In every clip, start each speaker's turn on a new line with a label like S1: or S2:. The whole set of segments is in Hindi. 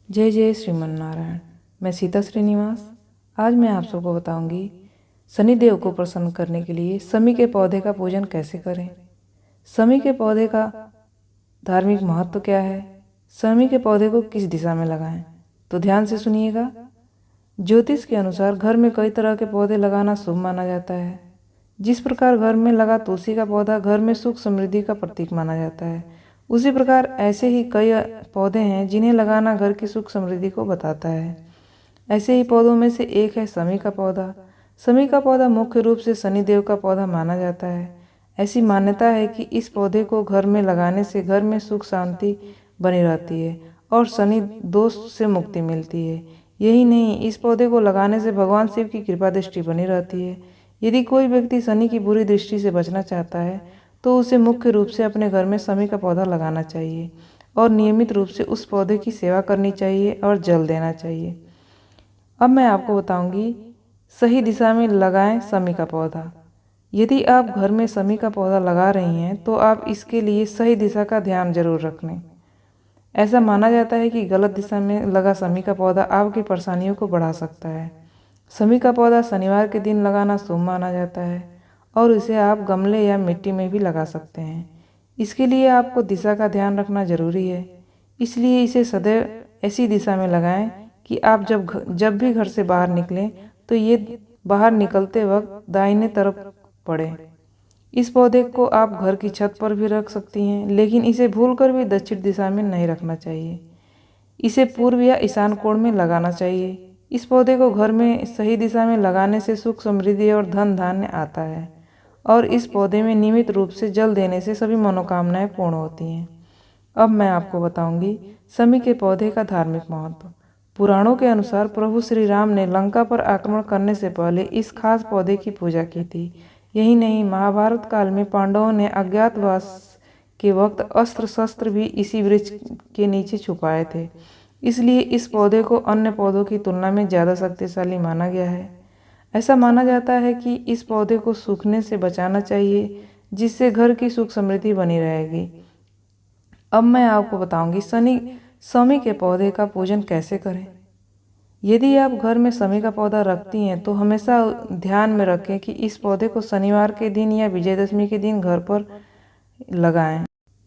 S1: जय जय श्रीमन नारायण। मैं सीता श्रीनिवास। आज मैं आप सबको बताऊंगी शनिदेव को प्रसन्न करने के लिए समी के पौधे का पूजन कैसे करें। समी के पौधे का धार्मिक महत्व क्या है, समी के पौधे को किस दिशा में लगाएं, तो ध्यान से सुनिएगा। ज्योतिष के अनुसार घर में कई तरह के पौधे लगाना शुभ माना जाता है। जिस प्रकार घर में लगा तुलसी का पौधा घर में सुख समृद्धि का प्रतीक माना जाता है, उसी प्रकार ऐसे ही कई पौधे हैं जिन्हें लगाना घर की सुख समृद्धि को बताता है। ऐसे ही पौधों में से एक है समी का पौधा। समी का पौधा मुख्य रूप से शनिदेव का पौधा माना जाता है। ऐसी मान्यता है कि इस पौधे को घर में लगाने से घर में सुख शांति बनी रहती है और शनि दोष से मुक्ति मिलती है। यही नहीं, इस पौधे को लगाने से भगवान शिव की कृपा दृष्टि बनी रहती है। यदि कोई व्यक्ति शनि की बुरी दृष्टि से बचना चाहता है तो उसे मुख्य रूप से अपने घर में समी का पौधा लगाना चाहिए और नियमित रूप से उस पौधे की सेवा करनी चाहिए और जल देना चाहिए। अब मैं आपको बताऊंगी सही दिशा में लगाएं समी का पौधा। यदि आप घर में समी का पौधा लगा रही हैं तो आप इसके लिए सही दिशा का ध्यान जरूर रखें। ऐसा माना जाता है कि गलत दिशा में लगा समी का पौधा आपकी परेशानियों को बढ़ा सकता है। समी का पौधा शनिवार के दिन लगाना शुभ माना जाता है और इसे आप गमले या मिट्टी में भी लगा सकते हैं। इसके लिए आपको दिशा का ध्यान रखना जरूरी है, इसलिए इसे सदैव ऐसी दिशा में लगाएं कि आप जब भी घर से बाहर निकलें तो ये बाहर निकलते वक्त दाहिने तरफ पड़े। इस पौधे को आप घर की छत पर भी रख सकती हैं, लेकिन इसे भूलकर भी दक्षिण दिशा में नहीं रखना चाहिए। इसे पूर्व या ईशान कोण में लगाना चाहिए। इस पौधे को घर में सही दिशा में लगाने से सुख समृद्धि और धन धान्य आता है और इस पौधे में नियमित रूप से जल देने से सभी मनोकामनाएं पूर्ण होती हैं। अब मैं आपको बताऊंगी समी के पौधे का धार्मिक महत्व। पुराणों के अनुसार प्रभु श्री राम ने लंका पर आक्रमण करने से पहले इस खास पौधे की पूजा की थी। यही नहीं, महाभारत काल में पांडवों ने अज्ञातवास के वक्त अस्त्र शस्त्र भी इसी वृक्ष के नीचे छुपाए थे। इसलिए इस पौधे को अन्य पौधों की तुलना में ज़्यादा शक्तिशाली माना गया है। ऐसा माना जाता है कि इस पौधे को सूखने से बचाना चाहिए, जिससे घर की सुख समृद्धि बनी रहेगी। अब मैं आपको बताऊंगी समी के पौधे का पूजन कैसे करें। यदि आप घर में समी का पौधा रखती हैं तो हमेशा ध्यान में रखें कि इस पौधे को शनिवार के दिन या विजयदशमी के दिन घर पर लगाएं।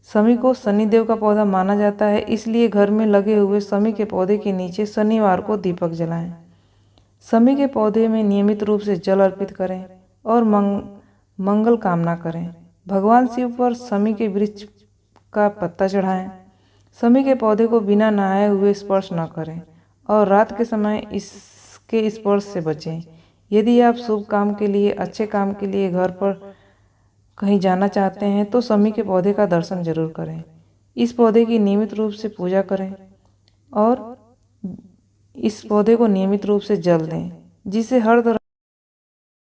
S1: समी को शनिदेव का पौधा माना जाता है, इसलिए घर में लगे हुए समी के पौधे के नीचे शनिवार को दीपक जलाएं। समी के पौधे में नियमित रूप से जल अर्पित करें और मंगल कामना करें। भगवान शिव पर समी के वृक्ष का पत्ता चढ़ाएं। समी के पौधे को बिना नहाए हुए स्पर्श न करें और रात के समय इसके स्पर्श से बचें। यदि आप शुभ काम के लिए, अच्छे काम के लिए घर पर कहीं जाना चाहते हैं तो समी के पौधे का दर्शन जरूर करें। इस पौधे की नियमित रूप से पूजा करें और इस पौधे को नियमित रूप से जल दें, जिससे हर तरह